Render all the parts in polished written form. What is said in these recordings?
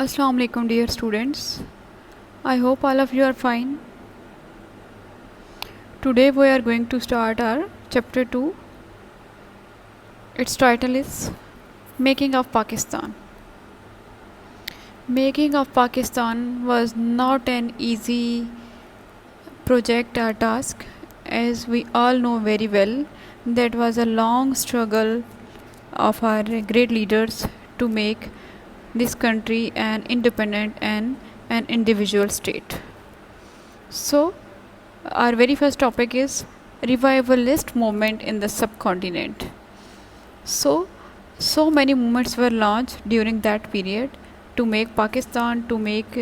Assalamu alaikum dear students. I hope all of you are fine. Today we are going to start our chapter 2. Its title is Making of Pakistan. Making of Pakistan was not an easy project or task, as we all know very well. That was a long struggle of our great leaders to make this country an independent and an individual state. So, our very first topic is revivalist movement in the subcontinent. So many movements were launched during that period to make Pakistan to make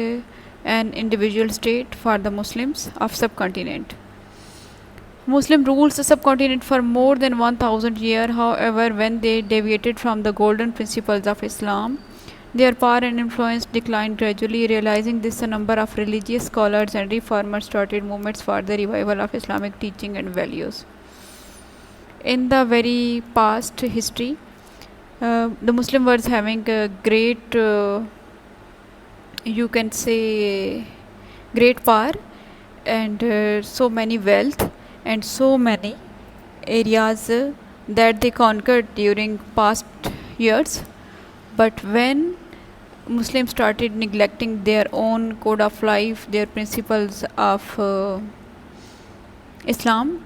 an individual state for the Muslims of subcontinent. Muslim rules the subcontinent for more than 1000 years. However, when they deviated from the golden principles of Islam, their power and influence declined gradually. Realizing this, a number of religious scholars and reformers started movements for the revival of Islamic teaching and values. In the very past history, the Muslim was having a great, you can say, great power and so many wealth and so many areas that they conquered during past years. But when Muslims started neglecting their own code of life, their principles of Islam,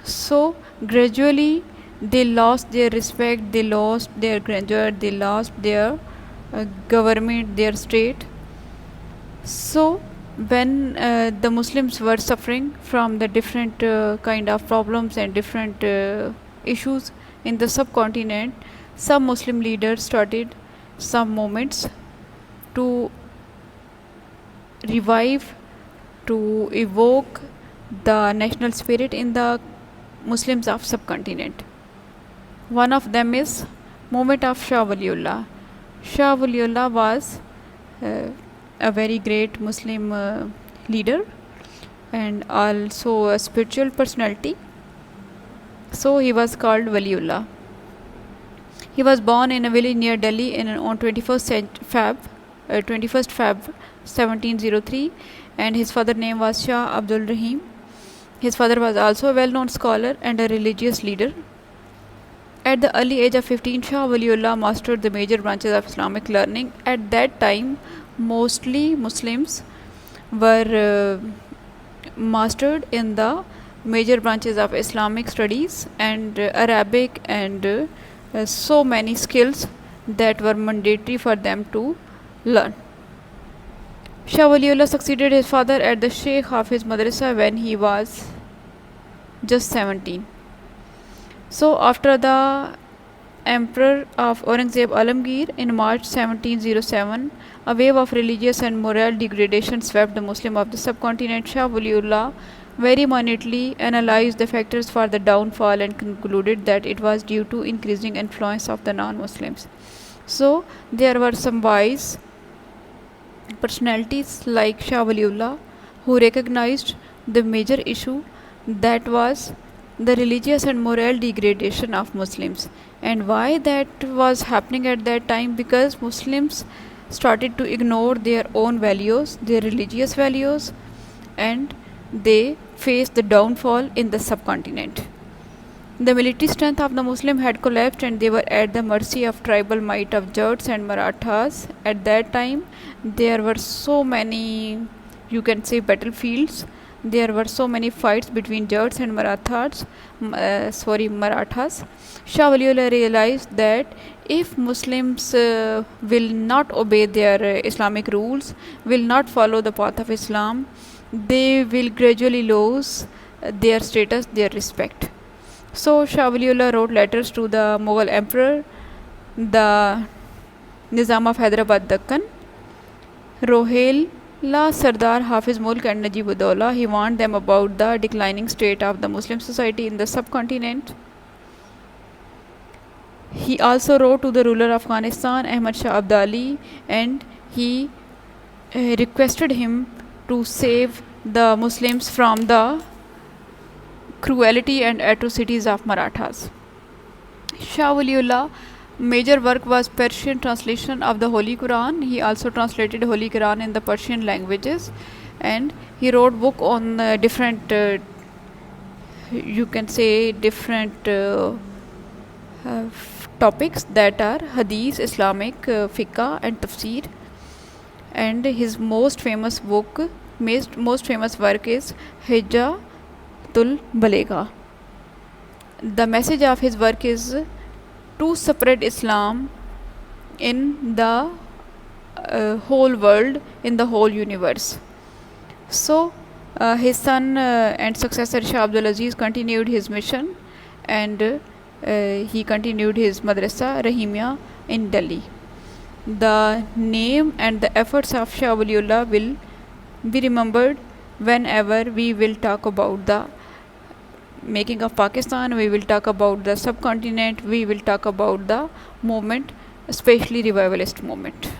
so gradually they lost their respect, they lost their grandeur, they lost their government, their state. So when the Muslims were suffering from the different kind of problems and different issues in the subcontinent, some Muslim leaders started some movements to revive, to evoke the national spirit in the Muslims of subcontinent. One of them is movement of Shah Waliullah. Shah Waliullah was a very great Muslim leader and also a spiritual personality. So he was called Waliullah. He was born in a village near Delhi on 21st Feb 1703, and his father's name was Shah Abdul Rahim. His father was also a well-known scholar and a religious leader. At the early age of 15, Shah Waliullah mastered the major branches of Islamic learning. At that time, mostly Muslims were mastered in the major branches of Islamic studies and Arabic and so many skills that were mandatory for them to learn. Shah Waliullah succeeded his father at the Sheikh of his madrasa when he was just 17. So after the Emperor of Aurangzeb Alamgir in March 1707, a wave of religious and moral degradation swept the Muslim of the subcontinent. Shah Waliullah very minutely analyzed the factors for the downfall and concluded that it was due to increasing influence of the non-Muslims. So there were some wise personalities like Shah Waliullah who recognized the major issue, that was the religious and moral degradation of Muslims. And why that was happening at that time? Because Muslims started to ignore their own values, their religious values, and they faced the downfall in the subcontinent. The military strength of the Muslim had collapsed and they were at the mercy of tribal might of Jats and Marathas. At that time, there were so many, you can say, battlefields. There were so many fights between Jats and Marathas. Shah Waliullah realized that if Muslims will not obey their Islamic rules, will not follow the path of Islam, they will gradually lose their status, their respect. So Shah Waliullah wrote letters to the Mughal emperor, the Nizam of Hyderabad Deccan, Rohilla, Sardar Hafiz Mulk and Najib-ud-Dawla. He warned them about the declining state of the Muslim society in the subcontinent. He also wrote to the ruler of Afghanistan, Ahmad Shah Abdali, and he requested him to save the Muslims from the cruelty and atrocities of Marathas. Shah Waliullah Major work was Persian translation of the Holy Quran. He also translated Holy Quran in the Persian languages, and he wrote book on different you can say different topics that are hadith, Islamic, fiqh and tafsir. And his most famous book, most famous work is Hijjatul Baligha. The message of his work is to spread Islam in the whole world, in the whole universe. So his son and successor Shah Abdul Aziz continued his mission, and he continued his madrasa Rahimia in Delhi. The name and the efforts of Shah Waliullah will be remembered whenever we will talk about the making of Pakistan, we will talk about the subcontinent, we will talk about the movement, especially revivalist movement.